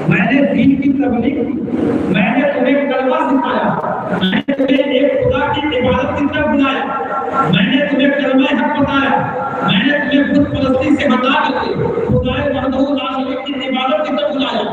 میں نے دین کی تبلیغ کی، میں نے تمہیں کلمہ سکھایا، میں نے تمہیں ایک خدا کی عبادت کی طرف بلایا، میں نے تمہیں کلمہ حق بتایا، میں نے تمہیں بت پرستی سے ہٹا کر کے خدا وحدہ لا شریک کی عبادت کی طرف بلایا،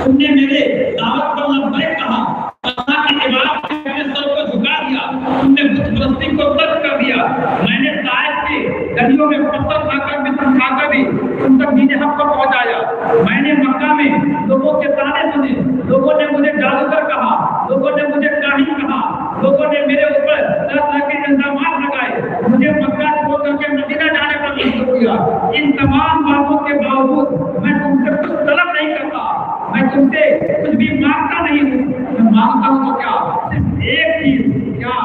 تم نے میرے دعوت پر لبیک کہا، اللہ کی عبادت میں اپنے سر کو جھکا دیا، تم نے بت پرستی کو ترک کر دیا، میں نے طائف کے گلیوں میں پتھر کھا کر بھی تم تک دین حق کو پہنچایا، میں نے مکہ میں لوگوں کے تانے سنے، لوگوں نے مجھے جادوگر کہا، لوگوں نے مجھے کاہن کہا، لوگوں نے میرے اوپر طرح طرح کے الزامات لگائے، مجھے مکہ چھوڑ کر کے مدینہ جانے پر مجبور کیا، ان تمام باتوں کے باوجود میں تم سے کچھ طلب نہیں کرتا، میں تم سے کچھ بھی مانگتا نہیں ہوں، میں مانگتا ہوں تو کیا صرف ایک چیز، کیا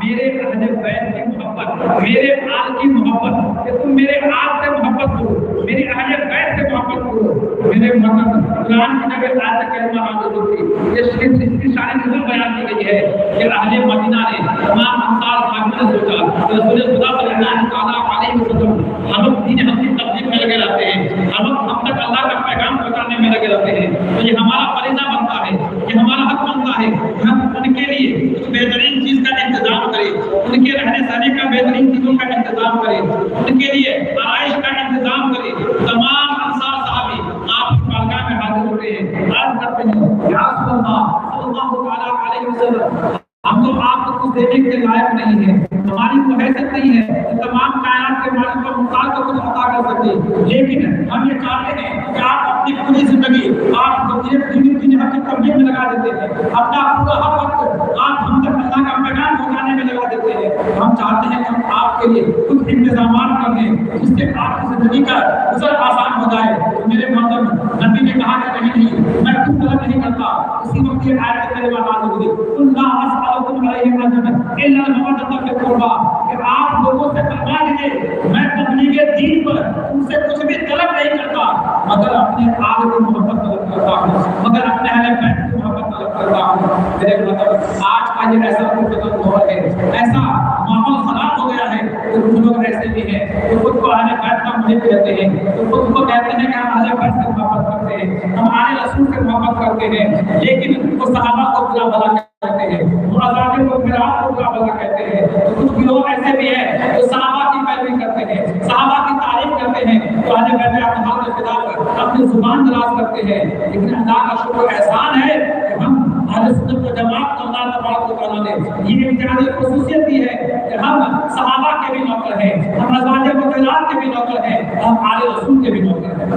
میرے اہل بیت کی محبت، میرے آل کی محبت، کہ تم میرے آل سے محبت کرو، میرے اہل بیت سے محبت کرو، میرے مطلب قرآن کی جگہ آیت کریمہ نازل ہوئی، یہ اس کی ساری نزول بیان کی گئی ہے کہ اہل مدینہ نے تمام انصار صحابہ نے سوچا کہ رسول خدا صلی اللہ علیہ وسلم ہم دین حق کی تبلیغ میں لگے رہتے ہیں، ہم تک اللہ کا پیغام پہنچانے میں لگے رہتے ہیں، تو یہ ہمارا فریضہ بنتا ہے، یہ ہمارا حق بنتا ہے کہ ہم ان کے لیے کچھ بہترین چیز کا انتظام کریں، ان کے رہنے سہنے کا بہترین چیزوں کا انتظام کریں، ان کے لیے آرائش کا انتظام کریں۔ تمام انصار صحابی آپ کی بارگاہ میں حاضر ہوتے ہیں، عرض کرتے ہیں یا رسول اللہ صلی اللہ علیہ وسلم، ہم تو آپ کو کچھ دینے کے لائق نہیں ہیں، ہماری کو حیثیت نہیں ہے کہ تمام کائنات کے مالک و مختار کو کچھ عطا کر سکے، لیکن ہم یہ چاہتے ہیں کہ آپ اپنی پوری زندگی آپ دین حق کی تبلیغ میں لگا دیتے ہیں، اپنا پورا وقت آپ ہم تک اللہ کا پیغام پہنچانے میں لگا دیتے ہیں، ہم چاہتے ہیں کہ ہم آپ کے لیے کچھ انتظامات کر دیں جس سے آپ کی زندگی کا گزر آسان ہو جائے۔ تو میرے محترم نبی نے کہا کہ نہیں میں کچھ طلب نہیں کرتا، اسی وقت یہ آیت کریمہ نازل ہوئی، اللہ اسألکم علیہ اجرا الا المودۃ فی القربى، کہ آپ لوگوں سے فرما دیجیے میں تبلیغ دین پر ان سے کچھ بھی طلب نہیں کرتا، مگر اپنے آل کی محبت طلب کرتا ہوں، مگر اپنے اہل بیت کی محبت طلب کرتا ہوں۔ میرے مطلب آج کا یہ ایسا دور ہے، ایسا ماحول خراب ہو گیا ہے کہ کچھ لوگ ایسے بھی ہیں جو خود کو اہل بیت کا محب کہتے ہیں، تو خود کو کہتے ہیں کہ ہم اہل بیت سے محبت کرتے ہیں، ہم اہل رسول سے محبت کرتے ہیں، لیکن وہ صحابہ کو برا بھلا کہتے ہیں، وہ ازواج کو برا بھلا کہتے ہیں، تو کچھ لوگ ایسے بھی ہیں جو صحابہ کی پیروی کرتے ہیں، صحابہ کی تعریف کرتے ہیں، تو اہل بیت اطہار کے خلاف اپنی زبان دراز کرتے ہیں، لیکن اللہ کا شکر احسان ہے کہ ہم اہل سنت و جماعت کو اللہ تبارک و تعالیٰ نے یہ امتیازی خصوصیت دی ہے کہ ہم صحابہ کے بھی نوکر ہیں، ہم ازواج مطہرات کے بھی نوکر ہیں، ہم آل رسول کے بھی نوکر ہیں۔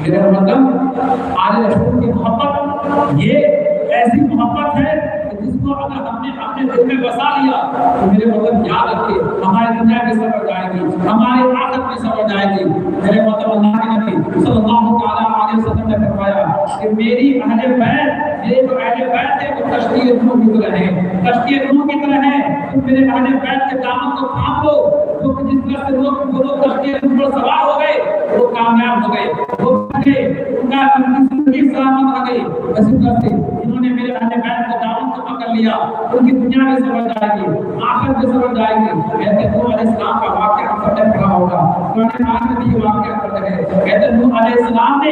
میرا مطلب آل رسول کی محبت یہ ایسی محبت ہے جس کو اگر ہم نے اپنے دل میں بسا لیا تو میرے مطلب یاد رکھیے ہماری دنیا میں سمجھ جائے گی، ہماری آخرت میں سمجھ جائے گی۔ میرے مطلب اللہ کے نبی صلی اللہ علیہ وسلم نے فرمایا کہ میری اہل بیت، میرے جو اہل بیت ہے وہ کشتی نوح کی طرح ہے، کشتی نوح کی طرح ہے، تو میرے اہل بیت کے دامن کو تھام لو، تو جس طرح سے لوگ کشتی نوح پر سوار ہو گئے وہ کامیاب ہو گئے، وہ ان کا زندگی سلامت آ گئی، اسی طرح سے انہوں نے میرے اہل بیت کے دامن کو پکڑ لیا، ان کی دنیا میں سمجھ جائے گی، آخرت میں سمجھ جائے گی۔ کہتے ہیں نوح علیہ السلام کا واقعہ ہم سب نے پڑھا ہوگا، قرآن پاک میں یہ واقعہ پڑھتے ہیں۔ کہتے ہیں نوح علیہ السلام نے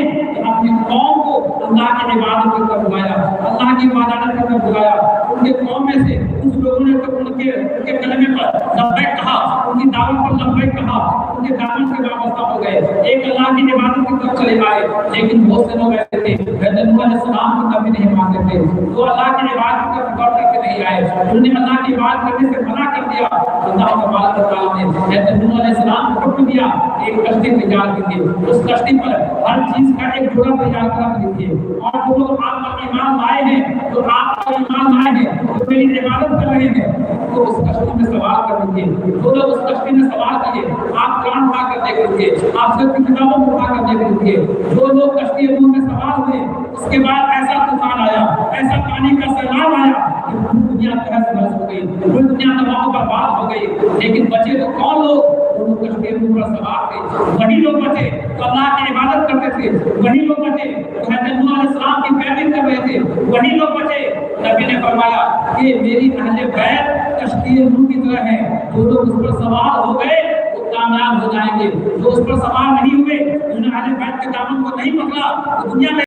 اپنی قوم کو اللہ کی عبادت کی طرف بلایا، اللہ کی عبادت کی طرف بلایا، ان کے قوم میں سے کچھ لوگوں نے تو ان کے کلمے پر لبیک کہا، ان کی دعوت پر لبیک کہا، ان کے دامن سے وابستہ ہو گئے، ایک اللہ کی عبادت کی طرف چلے آئے، لیکن بہت سے لوگ ایسے تھے کہتے ہیں نوح علیہ السلام کو کبھی نہیں مانتے تھے، وہ اللہ کی عبادت کی طرف غور کر کے نہیں آئے، انہوں نے اللہ کی عبادت کرنے سے منع کر دیا۔ اللہ تبارک و تعالیٰ نے کہتے ہیں نوح علیہ السلام کو حکم دیا ایک کشتی تیار کیجیے، اس کشتی پر ہر چیز کا ایک جوڑا تیار کر لیجیے، اور جو لوگ آپ کا ایمان لائے ہیں، جو آپ کا ایمان لائے ہیں، جو میری عبادت کر رہے ہیں، تو اس کشتی میں سوار کر لیجیے۔ جو لوگ اس کشتی میں سوار کیے آپ قرآن اٹھا کر دیکھ لیجیے، آپ سب کی کتابوں کو اٹھا کر دیکھ لیجیے، جو لوگ کشتی میں سوار ہوئے اس کے بعد ایسا طوفان آیا، ایسا پانی کا سیلاب آیا کہ پوری دنیا تہس نہس ہو گئی، پوری دنیا تباہ و برباد ہو گئی، لیکن بچے تو کون لوگ؟ جو لوگ کشتی پر سوار تھے، وہی لوگ بچے تو اللہ کی عبادت کرتے تھے، وہی لوگ بچے تو حضرت نوح علیہ السلام کی پیروی کر رہے تھے، وہی لوگ بچے۔ نبی نے فرمایا کہ میری اہل بیت کشتی نوح کی طرح ہے، جو لوگ اس پر سوار ہو گئے وہ کامیاب ہو جائیں گے، جو اس پر سوار نہیں ہوئے، انہوں نے اہل بیت کے دامن کو نہیں پکڑا، تو دنیا میں